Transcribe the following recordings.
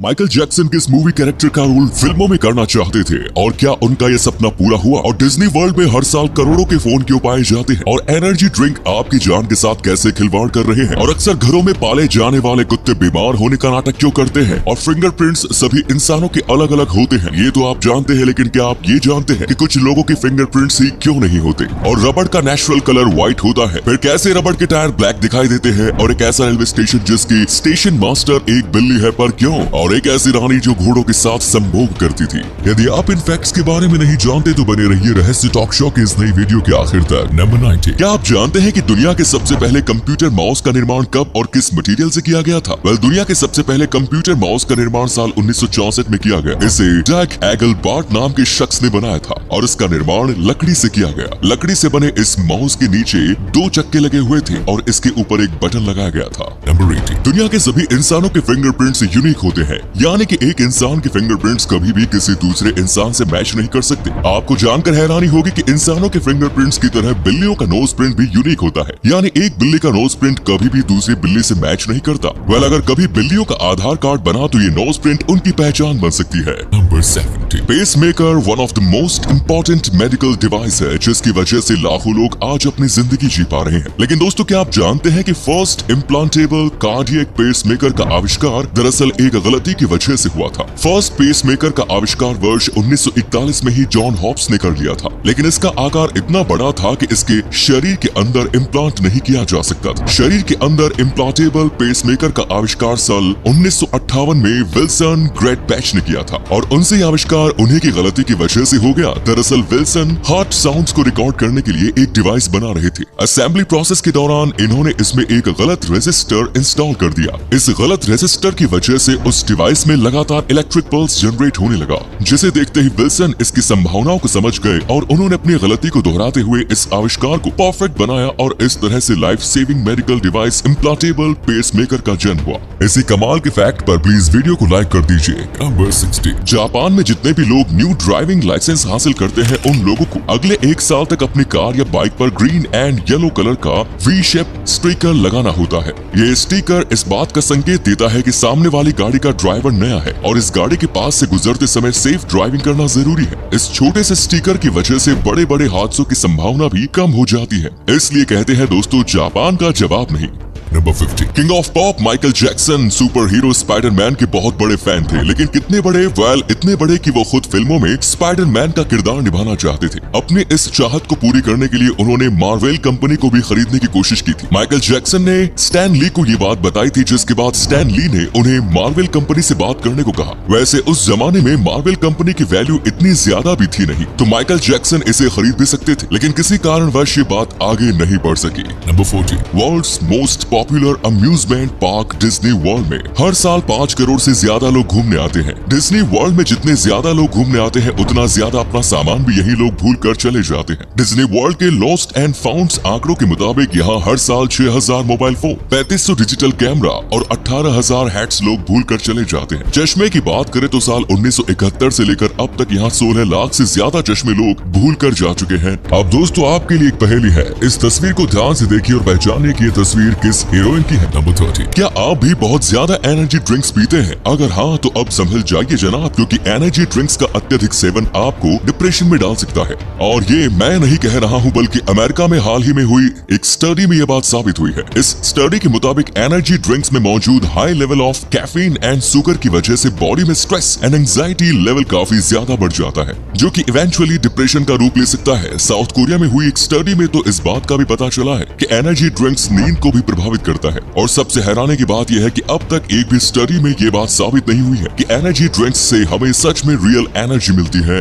Michael Jackson किस movie character का role फिल्मों में करना चाहते थे और क्या उनका ये सपना पूरा हुआ? और डिज्नी वर्ल्ड में हर साल करोड़ों के फोन क्यों पाए जाते हैं? और एनर्जी ड्रिंक आपकी जान के साथ कैसे खिलवाड़ कर रहे हैं? और अक्सर घरों में पाले जाने वाले कुत्ते बीमार होने का नाटक क्यों करते हैं? और फिंगरप्रिंट्स सभी इंसानों के अलग अलग होते हैं, ये तो आप जानते हैं, लेकिन क्या आप ये जानते हैं कि कुछ लोगों के फिंगरप्रिंट्स ही क्यों नहीं होते? और रबड़ का नेचुरल कलर व्हाइट होता है, फिर कैसे रबड़ के टायर ब्लैक दिखाई देते हैं? और एक ऐसा रेलवे स्टेशन जिसकी स्टेशन मास्टर एक बिल्ली है, पर क्यों? और एक ऐसी रानी जो घोड़ों के साथ संभोग करती थी। यदि आप इन फैक्ट्स के बारे में नहीं जानते तो बने रहिए रहस्य टॉक शो की इस नई वीडियो के आखिर तक। नंबर 90। क्या आप जानते हैं कि दुनिया के सबसे पहले कंप्यूटर माउस का निर्माण कब और किस मटेरियल से किया गया था? दुनिया के सबसे पहले कंप्यूटर माउस का निर्माण साल 1964 में किया गया। इसे जैक एगलबार्ट नाम के शख्स ने बनाया था और इसका निर्माण लकड़ी से किया गया। लकड़ी से बने इस माउस के नीचे 2 चक्के लगे हुए थे और इसके ऊपर एक बटन लगाया गया था। नंबर 80। दुनिया के सभी इंसानों के फिंगरप्रिंट्स यूनिक होते हैं, यानी कि एक इंसान के फिंगरप्रिंट्स कभी भी किसी दूसरे इंसान से मैच नहीं कर सकते। आपको जानकर हैरानी होगी कि इंसानों के फिंगरप्रिंट्स की तरह बिल्लियों का नोज प्रिंट भी यूनिक होता है, यानी एक बिल्ली का नोज प्रिंट कभी भी दूसरी बिल्ली से मैच नहीं करता। अगर कभी बिल्लियों का आधार कार्ड बना तो ये नोज प्रिंट उनकी पहचान बन सकती है। Number 70। Pacemaker one of the most important medical device है, जिसकी वजह से लाखों लोग आज अपनी जिंदगी जी पा रहे हैं। लेकिन दोस्तों, क्या आप जानते हैं कि फर्स्ट इम्प्लांटेबल कार्डियक पेसमेकर का आविष्कार दरअसल एक गलती की वजह से हुआ था। फर्स्ट पेसमेकर का आविष्कार वर्ष 1941 में ही जॉन हॉब्स ने कर लिया था, लेकिन इसका आकार इतना बड़ा था कि इसके शरीर के अंदर इम्प्लांट नहीं किया जा सकता था। शरीर के अंदर इम्प्लांटेबल पेसमेकर का आविष्कार साल 1958 में विल्सन ग्रेटबैच ने किया था और उनसे आविष्कार उन्हीं की गलती की वजह से हो गया। दरअसल विल्सन हार्ट साउंड्स को रिकॉर्ड करने के लिए एक डिवाइस बना रहे थे। असेंबली प्रोसेस के दौरान इन्होंने इसमें एक गलत रेजिस्टर इंस्टॉल कर दिया। इस गलत रेजिस्टर की वजह से उस डिवाइस में लगातार इलेक्ट्रिक पल्स जनरेट होने लगा, जिसे देखते ही विल्सन इसकी संभावनाओं को समझ गए और उन्होंने अपनी गलती को दोहराते हुए इस आविष्कार को परफेक्ट बनाया और इस तरह से life saving medical device implantable pacemaker का जन्म हुआ। इसी कमाल के फैक्ट पर प्लीज वीडियो को लाइक कर दीजिए। नंबर 60। जापान में जितने भी लोग न्यू ड्राइविंग लाइसेंस हासिल करते हैं, उन लोगों को अगले 1 साल तक अपनी कार या बाइक पर ग्रीन एंड येलो कलर का वी शेप स्टिकर लगाना होता है। ये स्टिकर इस बात का संकेत देता है कि सामने वाली गाड़ी का ड्राइवर नया है और इस गाड़ी के पास से गुजरते समय सेफ ड्राइविंग करना जरूरी है। इस छोटे से स्टिकर की वजह से बड़े बड़े हादसों की संभावना भी कम हो जाती है। इसलिए कहते हैं दोस्तों, जापान का जवाब नहीं। Number 50। King of pop Michael Jackson super hero Spiderman के बहुत बड़े फैन थे, लेकिन कितने बड़े? इतने बड़े कि वो खुद फिल्मों में स्पाइडरमैन का किरदार निभाना चाहते थे। अपनी इस चाहत को पूरी करने के लिए उन्होंने मार्वेल कंपनी को भी खरीदने की कोशिश की थी। माइकल जैक्सन ने स्टैन ली को ये बात बताई थी, जिसके बाद स्टैन ली ने उन्हें मार्वेल कंपनी से बात करने को कहा। वैसे उस जमाने में मार्वेल कंपनी की वैल्यू इतनी ज्यादा भी थी नहीं, तो माइकल जैक्सन इसे खरीद भी सकते थे, लेकिन किसी कारणवश ये बात आगे नहीं बढ़ सकी। Number 40। World's most popular amusement park Disney World में हर साल 5 करोड़ से ज्यादा लोग घूमने आते हैं। डिज्नी वर्ल्ड में जितने ज्यादा लोग घूमने आते हैं, उतना ज्यादा अपना सामान भी यही लोग भूल कर चले जाते हैं। डिज्नी वर्ल्ड के लॉस्ट एंड फाउंड्स आंकड़ों के मुताबिक यहाँ हर साल 6000 मोबाइल फोन, 3500 डिजिटल कैमरा और 18000 हैट्स लोग भूल कर चले जाते हैं। चश्मे की बात करें तो साल 1971 से लेकर अब तक यहाँ 16 लाख से ज्यादा चश्मे लोग भूल कर जा चुके हैं। अब दोस्तों, आपके लिए एक पहेली है, इस तस्वीर को ध्यान से देखिए और पहचानिए कि ये तस्वीर किस हीरोइन की है। नंबर 30। क्या आप भी बहुत ज्यादा एनर्जी ड्रिंक्स पीते हैं? अगर हाँ, तो अब संभल जाइए जनाब, क्योंकि एनर्जी ड्रिंक्स का अत्यधिक सेवन आपको डिप्रेशन में डाल सकता है। और ये मैं नहीं कह रहा हूँ, बल्कि अमेरिका में हाल ही में हुई एक स्टडी में ये बात साबित हुई है। इस स्टडी के मुताबिक एनर्जी ड्रिंक्स में मौजूद high level of caffeine and sugar की वजह से बॉडी में स्ट्रेस एंड एंजाइटी लेवल काफी ज्यादा बढ़ जाता है, जो कि इवेंचुअली डिप्रेशन का रूप ले सकता है। साउथ कोरिया में हुई एक स्टडी में तो इस बात का भी पता चला है कि एनर्जी ड्रिंक्स नींद को भी प्रभावित करता है। और सबसे हैरानी की बात यह है कि अब तक एक भी स्टडी में ये बात साबित नहीं हुई है कि एनर्जी ड्रिंक्स से हमें सच में रियल एनर्जी मिलती है।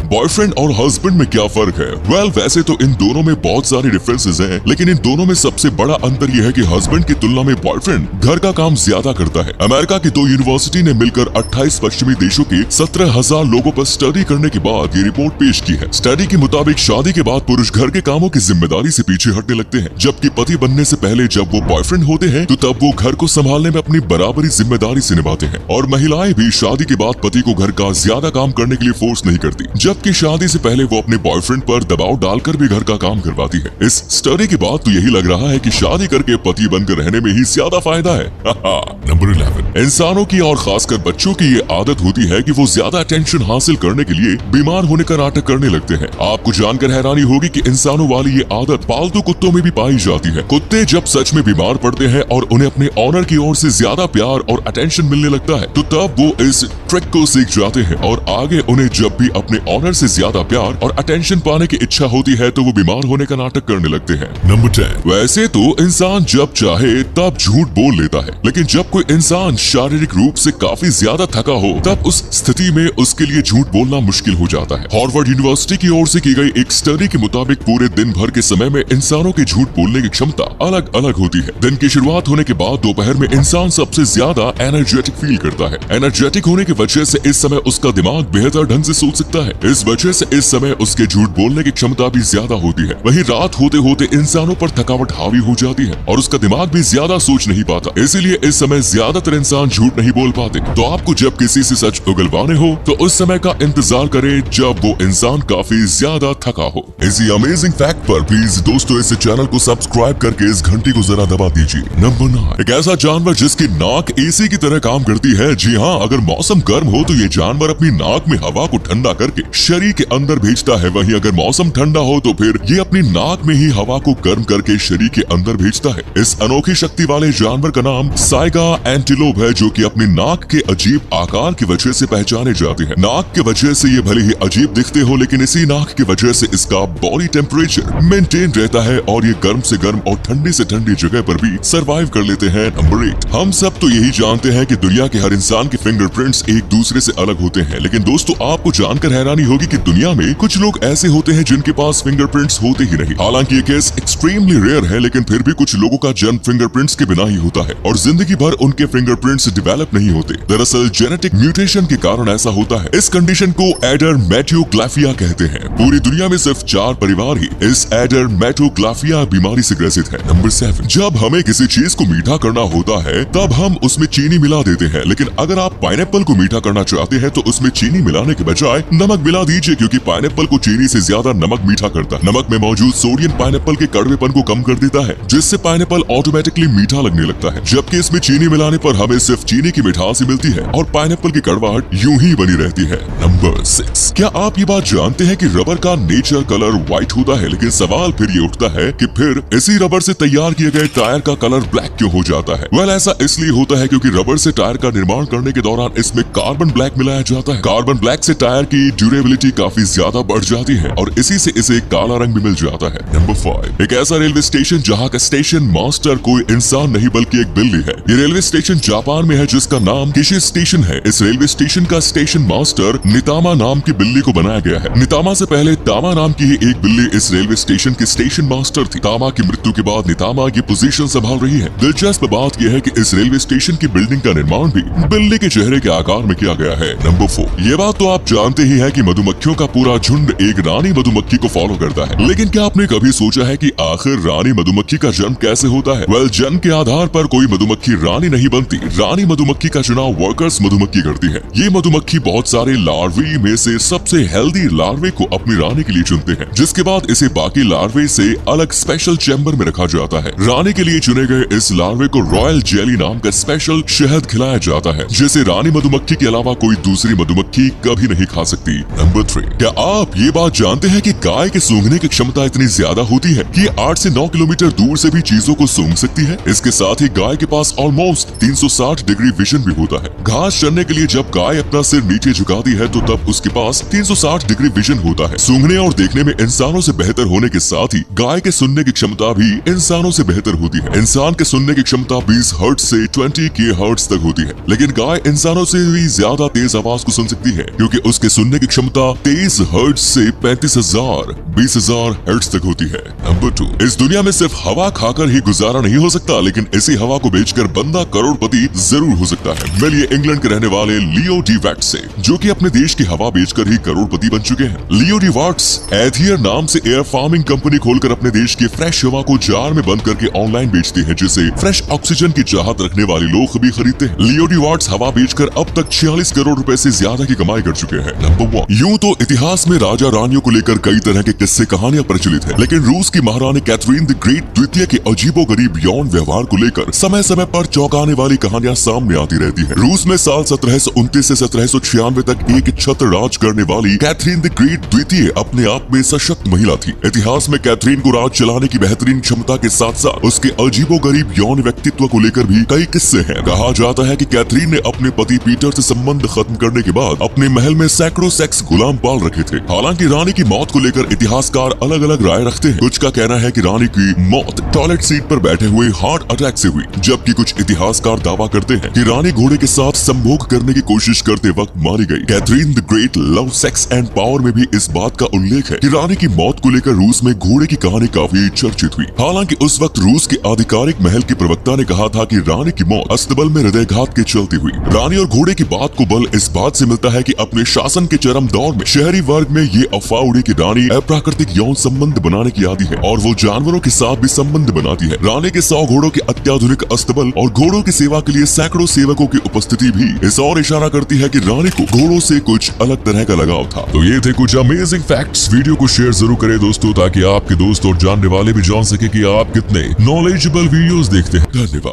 बॉयफ्रेंड और हस्बैंड में क्या फर्क है? वैसे तो इन दोनों में बहुत सारी डिफरेंसेस हैं, लेकिन इन दोनों में सबसे बड़ा अंतर यह है कि हस्बैंड की तुलना में बॉयफ्रेंड घर का काम ज्यादा करता है। अमेरिका की 2 यूनिवर्सिटी ने मिलकर 28 पश्चिमी देशों के 17,000 लोगों पर स्टडी करने के बाद ये रिपोर्ट पेश की है। स्टडी के मुताबिक शादी के बाद पुरुष घर के कामों की जिम्मेदारी से पीछे हटने लगते हैं, जबकि पति बनने से पहले जब वो बॉयफ्रेंड होते हैं तो तब वो घर को संभालने में अपनी बराबरी जिम्मेदारी से निभाते हैं और महिलाएं भी शादी के बाद पति को घर का ज्यादा काम करने के लिए फोर्स नहीं करती, जबकि शादी से पहले वो अपने बॉयफ्रेंड पर दबाव डालकर भी घर का काम करवाती है। इस स्टडी के बाद तो यही लग रहा है कि शादी करके पति बनकर रहने में ही ज्यादा फायदा है। नंबर 11, इंसानों की और खासकर बच्चों की ये आदत होती है कि वो ज्यादा अटेंशन हासिल करने के लिए बीमार होने का नाटक करने लगते हैं। आपको जानकर हैरानी होगी कि इंसानों वाली ये आदत पालतू कुत्तों में भी पाई जाती है। कुत्ते जब सच में बीमार पड़ते हैं और उन्हें अपने ऑनर की ओर से ज्यादा प्यार और अटेंशन मिलने लगता है तो तब वो इस ट्रिक को सीख जाते हैं और आगे उन्हें जब भी अपने ऑनर से ज्यादा प्यार और अटेंशन पाने की इच्छा होती है तो वो बीमार होने का नाटक करने लगते हैं। नंबर 10, वैसे तो इंसान जब चाहे तब झूठ बोल लेता है, लेकिन जब कोई इंसान शारीरिक रूप से काफी ज्यादा थका हो तब उस स्थिति में उसके लिए झूठ बोलना मुश्किल हो जाता है। हार्वर्ड यूनिवर्सिटी की ओर से की गई एक स्टडी के मुताबिक पूरे दिन भर के समय में इंसानों की झूठ बोलने की क्षमता अलग अलग होती है। दिन की शुरुआत होने के बाद दोपहर में इंसान सबसे ज्यादा एनर्जेटिक फील करता है। एनर्जेटिक होने की वजह से इस समय उसका दिमाग बेहतर ढंग से सोच सकता है, इस वजह से इस समय उसके झूठ बोलने की क्षमता भी ज्यादा होती है। वहीं रात होते होते इंसानों पर थकावट हावी हो जाती है और उसका दिमाग भी ज्यादा सोच नहीं पाता, इसीलिए इस समय ज्यादातर इंसान झूठ नहीं बोल पाते। तो आपको जब किसी से सच उगलवाने हो तो उस समय का इंतजार करें जब वो इंसान काफी ज्यादा थका हो। इसी अमेजिंग फैक्ट पर प्लीज दोस्तों इस चैनल को सब्सक्राइब करके इस घंटी को जरा दबा दीजिए। नंबर 9, एक ऐसा जानवर जिसकी नाक एसी की तरह काम करती है। जी हाँ, अगर मौसम गर्म हो तो ये जानवर अपनी नाक में हवा को ठंडा करके शरीर के अंदर भेजता है, वहीं अगर मौसम ठंडा हो तो फिर ये अपनी नाक में ही हवा को गर्म करके शरीर के अंदर भेजता है। इस अनोखी शक्ति वाले जानवर का नाम साइगा एंटीलोप है, जो कि अपनी नाक के अजीब आकार की वजह से पहचाने जाते हैं। नाक के वजह से ये भले ही अजीब दिखते हो, लेकिन इसी नाक की वजह से इसका बॉडी टेम्परेचर मेंटेन रहता है और ये गर्म से गर्म और ठंडी से ठंडी जगह पर भी सरवाइव कर लेते हैं। नंबर 8, हम सब तो यही जानते हैं कि दुनिया के हर इंसान के फिंगरप्रिंट्स एक दूसरे से अलग होते हैं, लेकिन दोस्तों आपको जानकर हैरानी होगी कि दुनिया में कुछ लोग ऐसे होते हैं जिनके पास फिंगरप्रिंट्स होते ही नहीं। हालांकि ये केस एक्सट्रीमली रेयर है, लेकिन फिर भी कुछ लोगों का जन्म फिंगरप्रिंट्स के बिना ही होता है और जिंदगी भर उनके फिंगरप्रिंट्स डेवलप नहीं होते। दरअसल जेनेटिक म्यूटेशन के कारण ऐसा होता है। इस कंडीशन को एडरमेटोग्लाफिया कहते हैं। पूरी दुनिया में सिर्फ 4 परिवार ही इस एडरमेटोग्लाफिया बीमारी से ग्रसित है। नंबर 7, जब हमें किसी चीज को मीठा करना होता है तब हम उसमें चीनी मिला देते हैं, लेकिन अगर आप पाइनएप्पल को मीठा करना चाहते हैं तो उसमें चीनी मिलाने के बजाय नमक मिला दीजिए, क्योंकि पाइनएप्पल को चीनी से ज्यादा नमक मीठा करता है। नमक में मौजूद सोडियम पाइनएप्पल के कड़वेपन को कम कर देता है, जिससे पाइनएप्पल ऑटोमेटिकली मीठा लगने लगता है, जबकि इसमें चीनी मिलाने पर हमें सिर्फ चीनी की मिठास ही मिलती है और पाइनएप्पल की कड़वाहट यूं ही बनी रहती है। नंबर 6, क्या आप ये बात जानते हैं कि रबर का नेचर कलर व्हाइट होता है, लेकिन सवाल फिर ये उठता है कि फिर इसी रबर से तैयार किए गए टायर का कलर ब्लैक क्यों हो जाता है? वेल, ऐसा इसलिए होता है क्योंकि रबर से टायर का निर्माण करने के दौरान इसमें कार्बन ब्लैक मिलाया जाता है। कार्बन ब्लैक से टायर की ड्यूरेबिलिटी काफी ज्यादा बढ़ जाती है और इसी से इसे काला रंग भी मिल जाता है। नंबर 5, एक ऐसा रेलवे स्टेशन जहाँ का स्टेशन मास्टर कोई इंसान नहीं बल्कि एक बिल्ली है। ये रेलवे स्टेशन जापान में है जिसका नाम किशी स्टेशन है। इस रेलवे स्टेशन का स्टेशन मास्टर नितामा नाम की बिल्ली को बनाया गया है। नितामा से पहले तामा नाम की ही एक बिल्ली इस रेलवे स्टेशन की स्टेशन मास्टर थी। तामा की मृत्यु के बाद नितामा ये पोजीशन संभाल रही है। दिलचस्प बात यह है कि इस रेलवे स्टेशन की बिल्डिंग का निर्माण भी बिल्ली के चेहरे के आकार में किया गया है। नंबर 4, ये बात तो आप जानते ही हैं कि मधुमक्खियों का पूरा झुंड एक रानी मधुमक्खी को फॉलो करता है, लेकिन क्या आपने कभी सोचा है कि आखिर रानी मधुमक्खी का जन्म कैसे होता है? वेल, जन्म के आधार पर कोई मधुमक्खी रानी नहीं बनती। रानी मधुमक्खी का चुनाव वर्कर्स मधुमक्खी करती है। ये मधुमक्खी बहुत सारे लार्वे में से सबसे हेल्दी लार्वे को अपनी रानी के लिए चुनते हैं, जिसके बाद इसे बाकी लार्वे से अलग स्पेशल चैम्बर में रखा जाता है। रानी के लिए चुने गए इस लार्वे को रॉयल जेली नाम का स्पेशल शहद खिलाया जाता है, जिसे रानी मधुमक्खी के अलावा कोई दूसरी मधुमक्खी कभी नहीं खा सकती। नंबर 3, क्या आप ये बात जानते हैं कि गाय के सूंघने की क्षमता इतनी ज्यादा होती है कि 8 से 9 किलोमीटर दूर से भी चीजों को सूंघ सकती है? इसके साथ ही गाय के पास ऑलमोस्ट 360 डिग्री विजन भी होता है। घास चरने के लिए जब गाय अपना सिर नीचे झुकाती है तो तब उसके पास 360 डिग्री विजन होता है। सूंघने और देखने में इंसानों से बेहतर होने के साथ ही गाय के सुनने की क्षमता भी इंसानों से बेहतर होती है। इंसान के सुनने की क्षमता 20 हर्ट्ज से 20 किलोहर्ट्ज तक होती है, लेकिन गाय इंसानों से भी ज्यादा तेज आवाज को सुन सकती है, क्योंकि उसके सुनने की क्षमता 23 हर्ट्ज से 35,000 हर्ट्ज तक होती है। नंबर 2, इस दुनिया में सिर्फ हवा खाकर ही गुजारा नहीं हो सकता, लेकिन इसी हवा को बेचकर बंदा करोड़पति जरूर हो सकता है। मिलिए इंग्लैंड के रहने वाले लियो डी वाट्स से, जो कि अपने देश की हवा बेचकर ही करोड़पति बन चुके हैं। लियो डी वाट्स एथियर नाम से एयर फार्मिंग कंपनी खोलकर अपने देश की फ्रेश हवा को जार में बंद करके ऑनलाइन ऑनलाइन बेचती है, जिसे फ्रेश ऑक्सीजन की चाहत रखने वाले लोग भी खरीदते हैं। लियो डीवार्ड्स हवा बेचकर अब तक 46 करोड़ रुपए से ज्यादा की कमाई कर चुके हैं। नंबर 1। यूं तो इतिहास में राजा रानियों को लेकर कई तरह के किस्से कहानियां प्रचलित है, लेकिन रूस की महारानी कैथरीन द ग्रेट द्वितीय के अजीबोगरीब यौन व्यवहार को लेकर समय समय पर चौंकाने वाली कहानियां सामने आती रहती है। रूस में साल 1729 से 1796 तक एक छत्र राज करने वाली कैथरीन द ग्रेट द्वितीय अपने आप में सशक्त महिला थी। इतिहास में कैथरीन को राज चलाने की बेहतरीन क्षमता के साथ साथ उसके अजीबोगरीब यौन व्यक्तित्व को लेकर भी कई किस्से हैं। कहा जाता है कि कैथरीन ने अपने पति पीटर से संबंध खत्म करने के बाद अपने महल में सैकड़ों सेक्स गुलाम पाल रखे थे। हालांकि रानी की मौत को लेकर इतिहासकार अलग अलग राय रखते हैं। कुछ का कहना है कि रानी की मौत टॉयलेट सीट पर बैठे हुए हार्ट अटैक से हुई, जबकि कुछ इतिहासकार दावा करते हैं कि रानी घोड़े के साथ संभोग करने की कोशिश करते वक्त मारी गई। Catherine the Great love, sex and power में भी इस बात का उल्लेख है कि रानी की मौत को लेकर रूस में घोड़े की कहानी काफी चर्चित हुई। हालांकि उस वक्त रूस के आधिकारिक महल के प्रवक्ता ने कहा था कि रानी की मौत अस्तबल में हृदयघात के चलते हुई। रानी और घोड़े की बात को बल इस बात से मिलता है कि अपने शासन के चरम दौर में शहरी वर्ग में ये अफवाह उड़ी कि रानी अप्राकृतिक यौन संबंध बनाने की आदी है और वो जानवरों के साथ भी संबंध बनाती है। रानी के 100 घोड़ों के अत्याधुनिक अस्तबल और घोड़ों की सेवा के लिए सैकड़ों सेवकों की उपस्थिति भी इस और इशारा करती है कि रानी को घोड़ों से कुछ अलग तरह का लगाव था। तो ये थे कुछ अमेजिंग फैक्ट्स। वीडियो को शेयर जरूर करें दोस्तों, ताकि आपके दोस्त और जानने वाले भी जान सके कि आप कितने नॉलेजेबल वीडियोस देखते हैं। धन्यवाद।